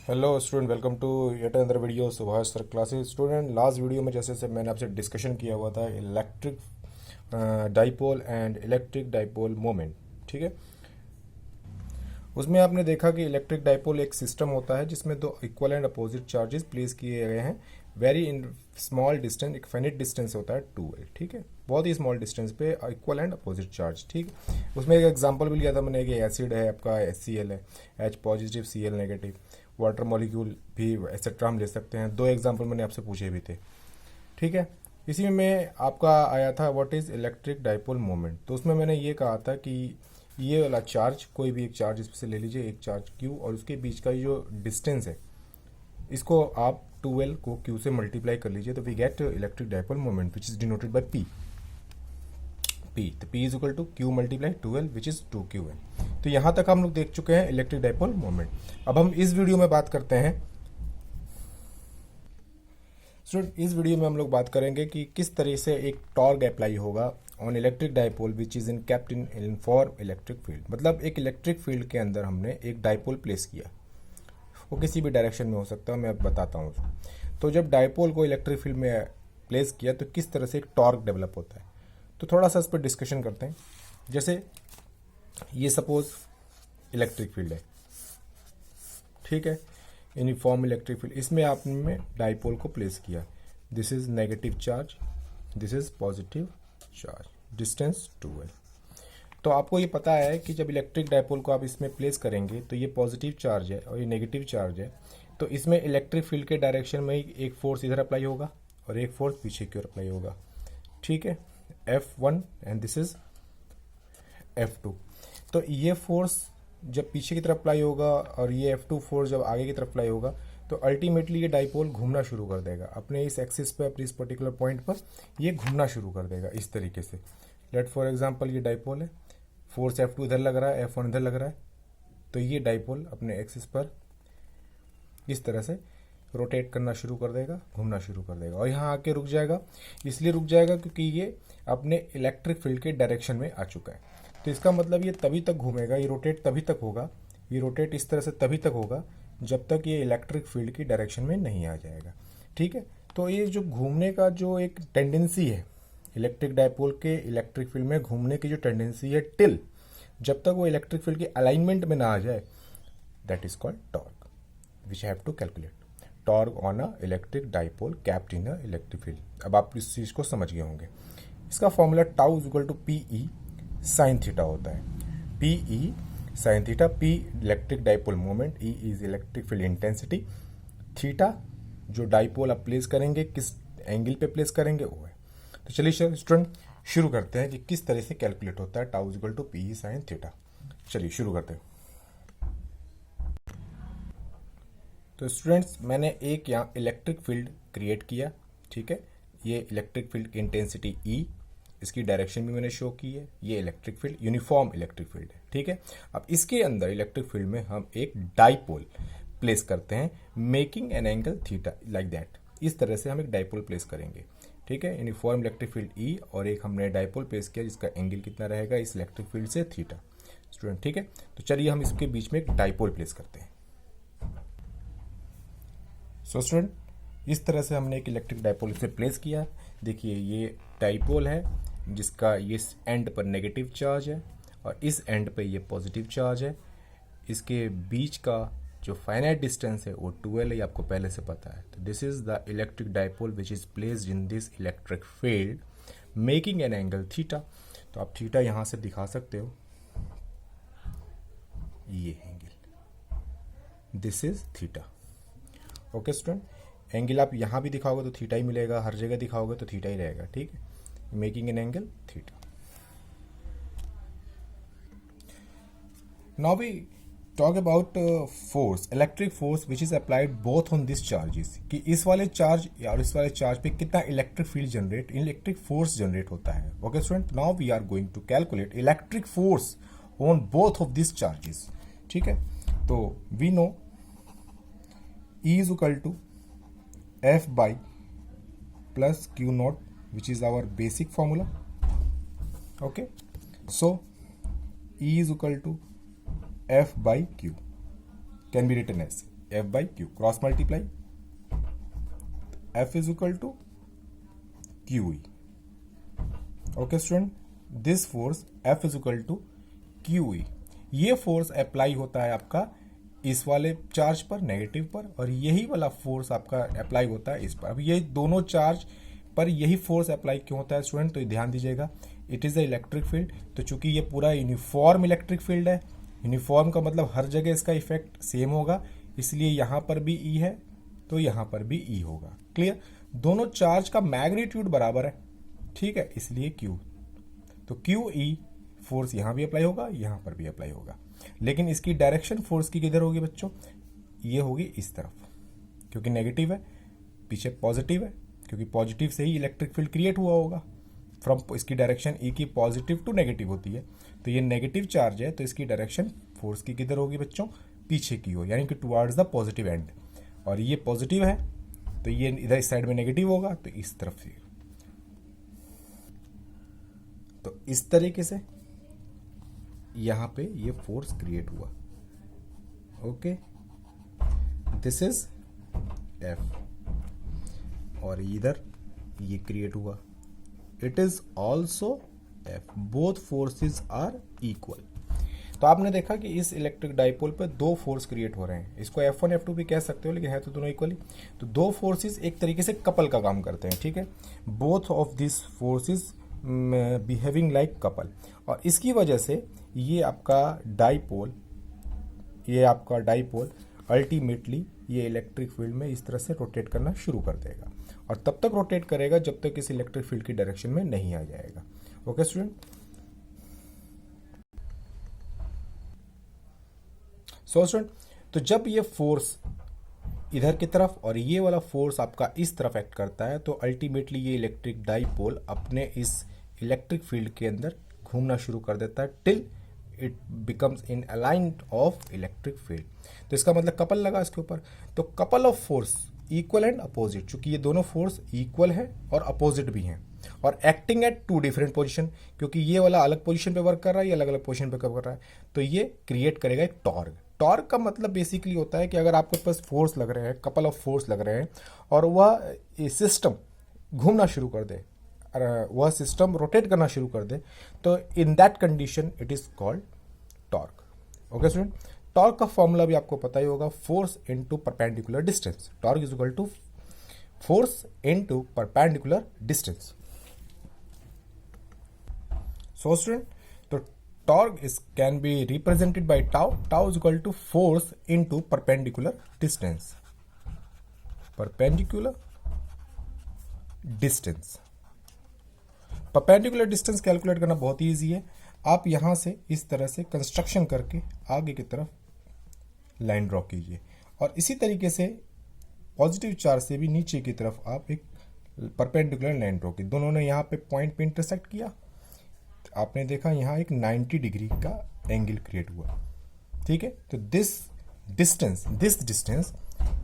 Hello student, welcome to yet another video Subhash sir classes. Student, last video में जैसे से मैंने आपसे डिस्कशन किया हुआ था electric dipole and electric dipole moment, ठीक है। उसमें आपने देखा कि इलेक्ट्रिक डाइपोल एक सिस्टम होता है जिसमें दो equal and opposite charges place किए गए हैं वेरी इन स्मॉल डिस्टेंस, एक फाइनिट डिस्टेंस होता है 2L, ठीक है। बहुत ही स्मॉल डिस्टेंस पे इक्वल एंड अपोजिट चार्ज, ठीक है। उसमें एक एग्जांपल भी लिया था मैंने कि एसिड है आपका HCl है, H positive Cl negative, water molecule भी एक्सेट्रा हम ले सकते हैं। दो एग्जांपल मैंने आपसे पूछे भी थे, ठीक है। इसी में आपका आया था what is electric dipole moment. तो उसमें मैंने ये कहा था कि ये वाला चार्ज, कोई भी एक चार्ज इसमें से ले लीजिए, एक चार्ज Q, और उसके बीच का जो डिस्टेंस है इसको आप 2L को Q से मल्टीप्लाई कर लीजिए, तो we get electric dipole moment which is denoted by P। तो P is equal to Q multiply 2L which is 2QL। तो यहां तक हम लोग देख चुके हैं इलेक्ट्रिक डाइपोल मोमेंट। अब हम इस वीडियो में बात करते हैं स्टूडेंट, इस वीडियो में हम लोग बात करेंगे कि किस तरह से एक टॉर्क अप्लाई होगा on electric dipole which is in kept in for electric field. मतलब एक इलेक्ट्रिक फील्ड के अंदर हमने एक डाइपोल प्लेस किया, वो किसी भी डायरेक्शन में हो सकता है, मैं अब बताता हूँ उसको। तो जब डाइपोल को इलेक्ट्रिक फील्ड में प्लेस किया तो किस तरह से एक टॉर्क डेवलप होता है, तो थोड़ा सा इस पर डिस्कशन करते हैं। जैसे ये सपोज इलेक्ट्रिक फील्ड है, ठीक है, यूनिफॉर्म इलेक्ट्रिक फील्ड। इसमें आपने डाइपोल को प्लेस किया, this is negative charge, this is positive charge, distance 2L। तो आपको ये पता है कि जब इलेक्ट्रिक डाइपोल को आप इसमें प्लेस करेंगे तो ये पॉजिटिव चार्ज है और ये नेगेटिव चार्ज है, तो इसमें इलेक्ट्रिक फील्ड के डायरेक्शन में ही एक फोर्स इधर अप्लाई होगा और एक फोर्स पीछे की ओर अप्लाई होगा, ठीक है, F1 and this is F2। तो ये फोर्स जब पीछे की तरफ अप्लाई होगा और ये F2 फोर्स जब आगे की तरफ अप्लाई होगा तो अल्टीमेटली ये डाइपोल घूमना शुरू कर देगा अपने इस एक्सिस पे, अपने इस पर्टिकुलर पॉइंट पर ये घूमना शुरू कर देगा इस तरीके से। लेट फॉर एग्जांपल ये डाइपोल है, फोर्स F2 इधर लग रहा है, F1 इधर लग रहा है, तो ये डाइपोल अपने एक्सिस पर इस तरह से रोटेट करना शुरू कर देगा, घूमना शुरू कर देगा और यहाँ आके रुक जाएगा। इसलिए रुक जाएगा क्योंकि ये अपने इलेक्ट्रिक फील्ड के डायरेक्शन में आ चुका है। तो इसका मतलब ये तभी तक घूमेगा, ये रोटेट तभी तक होगा, ये रोटेट इस तरह से तभी तक होगा जब तक ये इलेक्ट्रिक फील्ड की डायरेक्शन में नहीं आ जाएगा, ठीक है। तो ये जो घूमने का जो एक टेंडेंसी है इलेक्ट्रिक डाइपोल के इलेक्ट्रिक फील्ड में घूमने की जो टेंडेंसी है, टिल जब तक वो इलेक्ट्रिक फील्ड के अलाइनमेंट में ना आ जाए, that is called torque which have to calculate. Torque on a electric dipole kept in a electric field. अब आप इस चीज को समझ गए होंगे। इसका formula tau is equal to PE sine theta होता है। PE sine theta, P electric dipole moment, E is electric field intensity, theta जो डाइपोल आप प्लेस करेंगे, किस एंगल पे प्लेस करेंगे वो है। तो चलिए स्टूडेंट शुरू करते हैं कि किस तरह से कैलकुलेट होता है tau is equal to PE sine theta. चलिए शुरू करते हैं। तो स्टूडेंट्स, मैंने एक यहाँ इलेक्ट्रिक फील्ड क्रिएट किया, ठीक है। ये इलेक्ट्रिक फील्ड की इंटेंसिटी E, इसकी डायरेक्शन भी मैंने शो की है। ये electric field uniform electric field है, ठीक है। अब इसके अंदर इलेक्ट्रिक फील्ड में हम एक डाइपोल प्लेस करते हैं, making an angle theta like that. इस तरह से हम एक डाइपोल प्लेस करेंगे, ठीक है। यूनिफॉर्म इलेक्ट्रिक फील्ड E और एक हमने डाइपोल प्लेस किया जिसका एंगल कितना रहेगा इस इलेक्ट्रिक फील्ड से, थीटा, स्टूडेंट, ठीक है। तो चलिए हम इसके बीच में एक डाइपोल प्लेस करते हैं। सो स्टूडेंट, इस तरह से हमने एक इलेक्ट्रिक डाइपोल इसे प्लेस किया। देखिए ये डाइपोल है जिसका इस एंड पर नेगेटिव चार्ज है और इस एंड पे ये पॉजिटिव चार्ज है। इसके बीच का जो फाइनाइट डिस्टेंस है वो 2L है, आपको पहले से पता है। तो this is the electric dipole which is placed in this electric field making an angle theta. तो आप थीटा यहां से दिखा सकते हो, ये angle, this is theta, okay student. Angle आप यहां भी दिखाओगे तो थीटा ही मिलेगा, हर जगह दिखाओगे तो थीटा ही रहेगा, ठीक है। Making an angle theta. Now we talk about force, electric force which is applied both on this charges, कि इस वाले चार्ज और इस वाले चार्ज पे कितना electric field generate, electric force generate होता है, okay student. Now we are going to calculate electric force on both of this charges, ठीक है। तो we know E is equal to F by plus Q naught, which is our basic formula, okay. So E is equal to F by Q can be written as F by Q, cross multiply, F is equal to Q E. Okay student, this force F is equal to Q E. ये force apply होता है आपका इस वाले charge पर, negative पर, और यही वाला फोर्स आपका अप्लाई होता है इस पर। अब ये दोनों चार्ज पर यही फोर्स अप्लाई क्यों होता है स्टूडेंट, तो ध्यान दीजिएगा, it is a electric field. तो चूंकि ये पूरा यूनिफॉर्म इलेक्ट्रिक फील्ड है, यूनिफॉर्म का मतलब हर जगह इसका इफेक्ट सेम होगा, इसलिए यहां पर भी ई है तो यहां पर भी ई होगा। क्लियर, दोनों चार्ज का मैग्नीट्यूड बराबर है, ठीक है, इसलिए क्यू, तो क्यू ई फोर्स यहां भी अप्लाई होगा, यहां पर भी अप्लाई होगा, लेकिन इसकी डायरेक्शन फोर्स की किधर होगी बच्चों, ये होगी इस तरफ, क्योंकि नेगेटिव है, पीछे पॉजिटिव है, क्योंकि पॉजिटिव से ही इलेक्ट्रिक फील्ड क्रिएट हुआ होगा। फ्रॉम इसकी डायरेक्शन ई की पॉजिटिव टू नेगेटिव होती है, तो ये नेगेटिव चार्ज है, तो इसकी डायरेक्शन फोर्स की किधर होगी बच्चों, पीछे की हो, यानी कि टुवर्ड्स द पॉजिटिव एंड। और ये पॉजिटिव है तो ये इधर इस साइड में नेगेटिव होगा, तो इस तरफ से। तो इस तरीके से यहां पे ये फोर्स क्रिएट हुआ। ओके, दिस इज एफ, और इधर ये क्रिएट हुआ, it is also F, both forces are equal. तो आपने देखा कि इस इलेक्ट्रिक डाइपोल पे दो फोर्स क्रिएट हो रहे हैं, इसको F1 F2 भी कह सकते हो, लेकिन है तो दोनों इक्वली। तो दो फोर्सेस एक तरीके से कपल का काम करते हैं, ठीक है, both of this forces behaving like couple, और इसकी वजह से ये आपका डाइपोल अल्टीमेटली ये इलेक्ट्रिक फील्ड में इस तरह से रोटेट करना शुरू कर देगा, और तब तक रोटेट करेगा जब तक इस इलेक्ट्रिक फील्ड की डायरेक्शन में नहीं आ जाएगा। ओके स्टूडेंट, सो स्टूडेंट, तो जब ये फोर्स इधर की तरफ और ये वाला फोर्स आपका इस तरफ एक्ट करता है, तो अल्टीमेटली ये इलेक्ट्रिक डाइपोल अपने इस इलेक्ट्रिक फील्ड के अंदर घूमना शुरू कर देता है till it becomes in aligned of electric field. तो इसका मतलब कपल लगा इसके ऊपर, तो couple of force equal and opposite, चूंकि ये दोनों फोर्स इक्वल है और अपोजिट भी हैं, और acting at two different position, क्योंकि ये वाला अलग पोजीशन पे वर्क कर रहा है, ये अलग अलग पोजीशन पे कर रहा है, तो ये क्रिएट करेगा एक टॉर्क। टॉर्क का मतलब बेसिकली होता है कि अगर आपके पास फोर्स लग रहे हैं, कपल ऑफ फोर्स लग रहे हैं, और वह सिस्टम घूमना शुरू कर दे, वह सिस्टम रोटेट करना शुरू कर दे, तो in that condition it is called torque. Okay student, torque का फॉर्मूला भी आपको पता ही होगा, force into perpendicular distance. Torque is equal to force into perpendicular distance. So student, तो torque can be represented by tau. Tau is equal to force into perpendicular distance. Perpendicular distance. Perpendicular distance calculate करना बहुत ही easy है। आप यहां से इस तरह से कंस्ट्रक्शन करके आगे की तरफ लाइन ड्रॉ कीजिए, और इसी तरीके से पॉजिटिव चार्ज से भी नीचे की तरफ आप एक परपेंडिकुलर लाइन ड्रॉ की। दोनों ने यहाँ पे पॉइंट पे इंटरसेक्ट किया, आपने देखा यहाँ एक 90 डिग्री का एंगल क्रिएट हुआ, ठीक है। तो this distance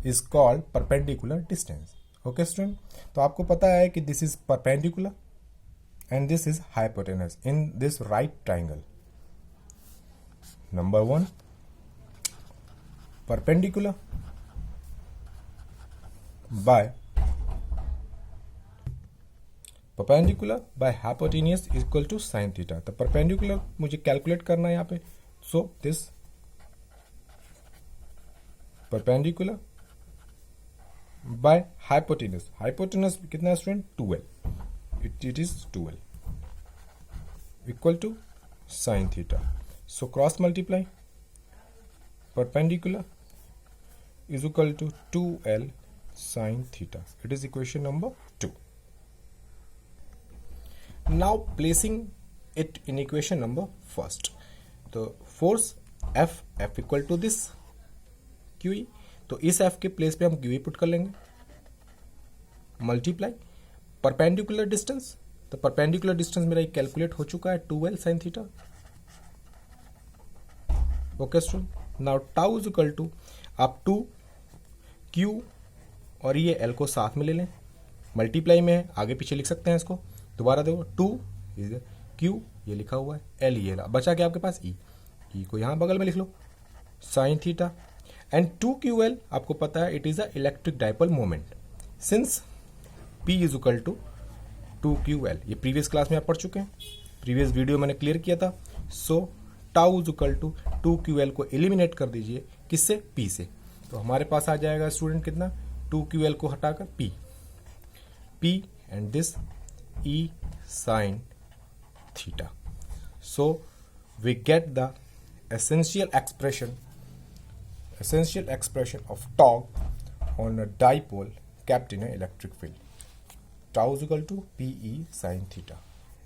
is called perpendicular distance. Okay student, तो आपको पता है कि this is perpendicular and this is hypotenuse in this right triangle. Number 1, perpendicular by hypotenuse equal to sine theta. तो परपेंडिकुलर मुझे कैलकुलेट करना है यहाँ पे, so this perpendicular by hypotenuse. Hypotenuse कितना है student, 12, it is 12 equal to sine theta. So cross multiply perpendicular is equal to 2l sine theta. It is equation number 2. Now placing it in equation number first, तो force F equal to this QE, तो इस F के place पे हम QE put कर लेंगे, multiply perpendicular distance. तो perpendicular distance मेरा एक कैलकुलेट हो चुका है 2l sine theta. Okay student, now tau is equal to, आप 2Q और ये L को साथ में ले लें, मल्टीप्लाई में है, आगे पीछे लिख सकते हैं इसको। दोबारा देखो, 2 Q ये लिखा हुआ है, L ये बचा क्या आपके पास, E को यहाँ बगल में लिख लो, साइन थीटा। एंड 2QL आपको पता है it is a electric dipole moment since P is equal to 2QL। ये प्रीवियस क्लास में आप पढ़ चुके हैं, प्रीवियस वीडियो मैंने क्लियर किया था। So tau is equal to 2QL को एलिमिनेट कर दीजिए, किससे? P से। तो हमारे पास आ जाएगा स्टूडेंट कितना? 2QL को हटाकर P and this E sin theta. So we get the essential expression of torque on a dipole kept in an electric field. Tau is equal to PE sin theta.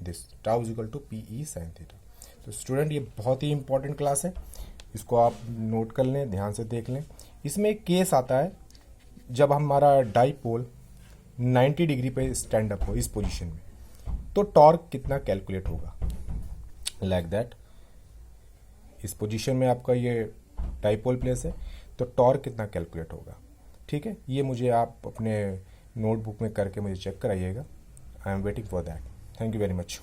This tau is equal to PE sin theta. तो student ये बहुत ही important class है, इसको आप note कर लें, ध्यान से देख लें। इसमें एक केस आता है जब हमारा डाइपोल 90 डिग्री पे स्टैंड अप हो इस पोजीशन में, तो टॉर्क कितना कैलकुलेट होगा, लाइक दैट। इस पोजीशन में आपका ये डाइपोल प्लेस है, तो टॉर्क कितना कैलकुलेट होगा, ठीक है। ये मुझे आप अपने नोटबुक में करके मुझे चेक कराइएगा। I am waiting for that. Thank you very much.